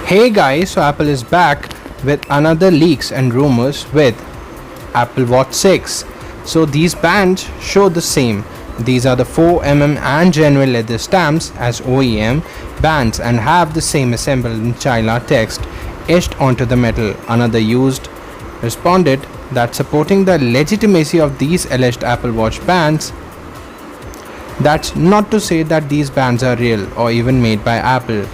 Hey guys, so Apple is back with another leaks and rumors with Apple Watch 6. So these bands show the same. These are the 4mm and genuine leather stamps as OEM bands and have the same assembled in China text etched onto the metal. Another used responded that supporting the legitimacy of these alleged Apple Watch bands. That's not to say that these bands are real or even made by Apple.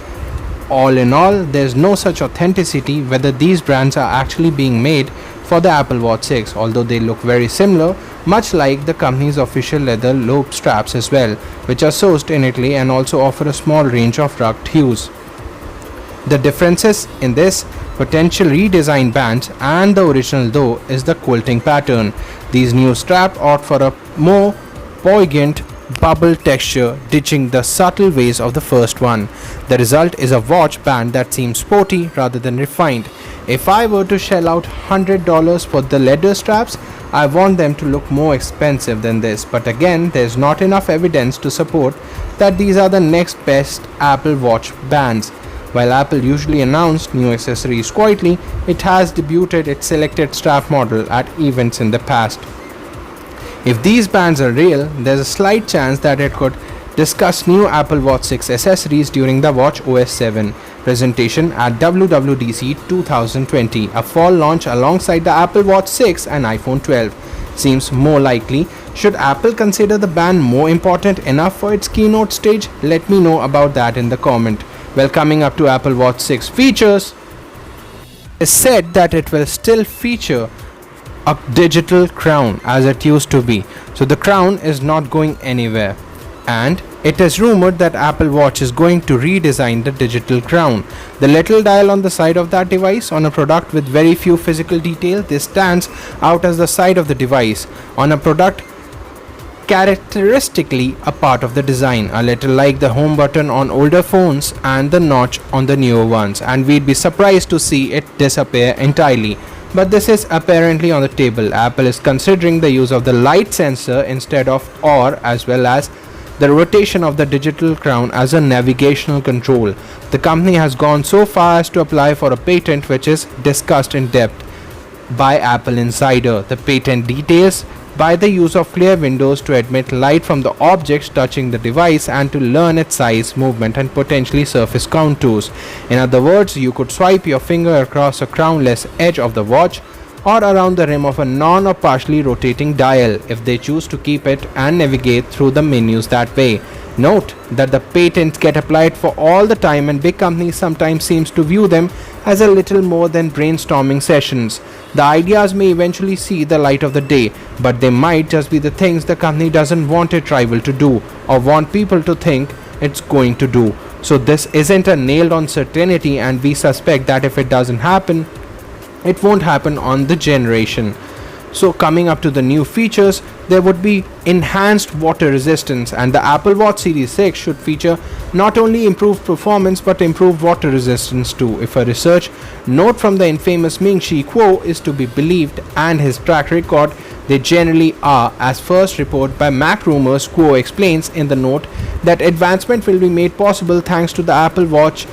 All in all, there's no such authenticity whether these brands are actually being made for the Apple Watch 6, although they look very similar, much like the company's official leather loop straps as well, which are sourced in Italy and also offer a small range of rugged hues. The differences in this potential redesigned bands and the original though is the quilting pattern. These new straps opt for a more poignant bubble texture, ditching the subtle ways of the first one. The result is a watch band that seems sporty rather than refined. If I were to shell out $100 for the leather straps, I want them to look more expensive than this, but again, there's not enough evidence to support that these are the next best Apple Watch bands. While Apple usually announced new accessories quietly, it has debuted its selected strap model at events in the past. If these bands are real, there's a slight chance that it could discuss new Apple Watch 6 accessories during the Watch OS 7 presentation at WWDC 2020. A fall launch alongside the Apple Watch 6 and iPhone 12 seems more likely. Should Apple consider the band more important enough for its keynote stage? Let me know about that in the comment. Well, coming up to Apple Watch 6 features, it's said that it will still feature a digital crown as it used to be. So the crown is not going anywhere. And it is rumored that Apple Watch is going to redesign the digital crown. The little dial on the side of that device on a product with very few physical detail, this stands out as the side of the device on a product characteristically a part of the design, a little like the home button on older phones and the notch on the newer ones, and we'd be surprised to see it disappear entirely. But this is apparently on the table. Apple is considering the use of the light sensor instead of or, as well as the rotation of the digital crown as a navigational control. The company has gone so far as to apply for a patent which is discussed in depth by Apple Insider. The patent details by the use of clear windows to admit light from the objects touching the device and to learn its size, movement and potentially surface contours. In other words, you could swipe your finger across a crownless edge of the watch or around the rim of a non or partially rotating dial if they choose to keep it and navigate through the menus that way. Note that the patents get applied for all the time and big companies sometimes seems to view them as a little more than brainstorming sessions. The ideas may eventually see the light of the day, but they might just be the things the company doesn't want its rival to do or want people to think it's going to do. So this isn't a nailed on certainty, and we suspect that if it doesn't happen, it won't happen on the generation. So coming up to the new features, there would be enhanced water resistance, and the Apple Watch Series 6 should feature not only improved performance but improved water resistance too, if a research note from the infamous Ming-Chi Kuo is to be believed, and his track record, they generally are. As first reported by Mac Rumors, Kuo explains in the note that advancement will be made possible thanks to the Apple Watch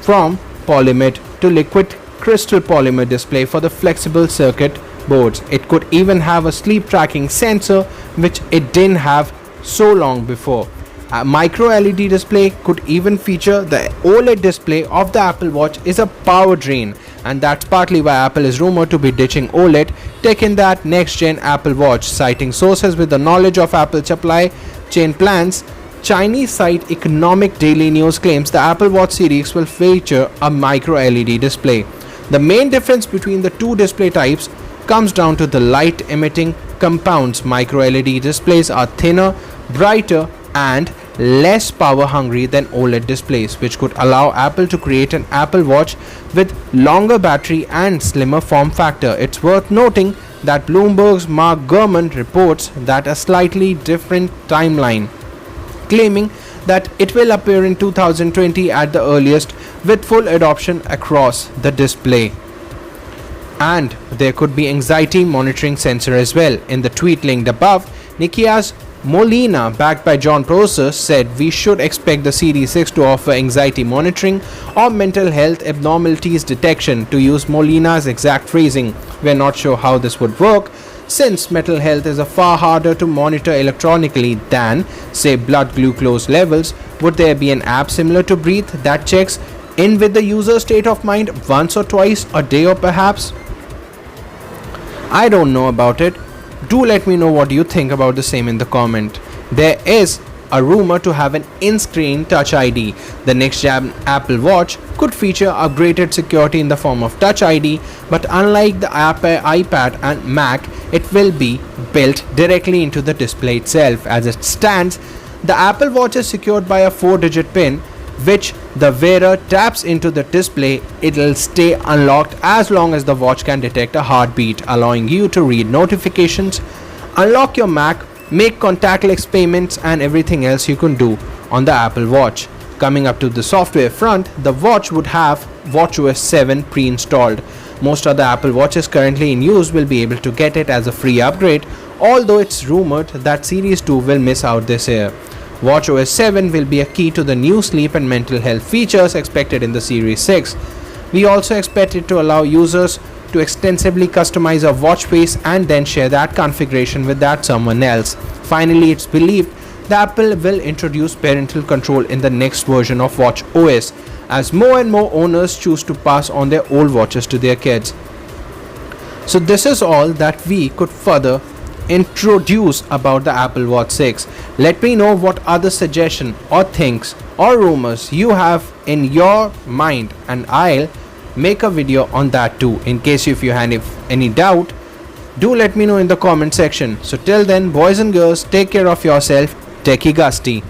from polyimide to liquid crystal polymer display for the flexible circuit boards. It could even have a sleep tracking sensor, which it didn't have so long before. A micro LED display could even feature. The OLED display of the Apple Watch is a power drain, and that's partly why Apple is rumored to be ditching OLED tech in that next gen Apple Watch. Citing sources with the knowledge of Apple supply chain plans, Chinese site Economic Daily News claims the Apple Watch series will feature a micro LED display. The main difference between the two display types comes down to the light emitting compounds. Micro LED displays are thinner, brighter and less power hungry than OLED displays, which could allow Apple to create an Apple Watch with longer battery and slimmer form factor. It's worth noting that Bloomberg's Mark Gurman reports that a slightly different timeline, claiming that it will appear in 2020 at the earliest with full adoption across the display. And there could be anxiety monitoring sensor as well. In the tweet linked above, Nikia's Molina, backed by John Prosser, said we should expect the Series 6 to offer anxiety monitoring or mental health abnormalities detection. To use Molina's exact phrasing, we're not sure how this would work, since mental health is a far harder to monitor electronically than, say, blood glucose levels. Would there be an app similar to Breathe that checks in with the user's state of mind once or twice a day, or perhaps? I don't know about it. Do let me know what you think about the same in the comment. There is a rumor to have an in-screen Touch ID. The next gen Apple Watch could feature upgraded security in the form of Touch ID, but unlike the iPad and Mac, it will be built directly into the display itself. As it stands, the Apple Watch is secured by a 4-digit PIN, which the wearer taps into the display. It'll stay unlocked as long as the watch can detect a heartbeat, allowing you to read notifications, unlock your Mac, make contactless payments, and everything else you can do on the Apple Watch. Coming up to the software front, the watch would have watchOS 7 pre-installed. Most other Apple Watches currently in use will be able to get it as a free upgrade, although it's rumored that Series 2 will miss out this year. watchOS 7 will be a key to the new sleep and mental health features expected in the Series 6. We also expect it to allow users to extensively customize a watch face and then share that configuration with someone else. Finally, it's believed that Apple will introduce parental control in the next version of watchOS, as more and more owners choose to pass on their old watches to their kids. So this is all that we could further introduce about the Apple Watch 6. Let me know what other suggestion or things or rumors you have in your mind, and I'll make a video on that too. In case if you have any doubt, do let me know in the comment section. So till then, boys and girls, take care of yourself. Techy-gusty.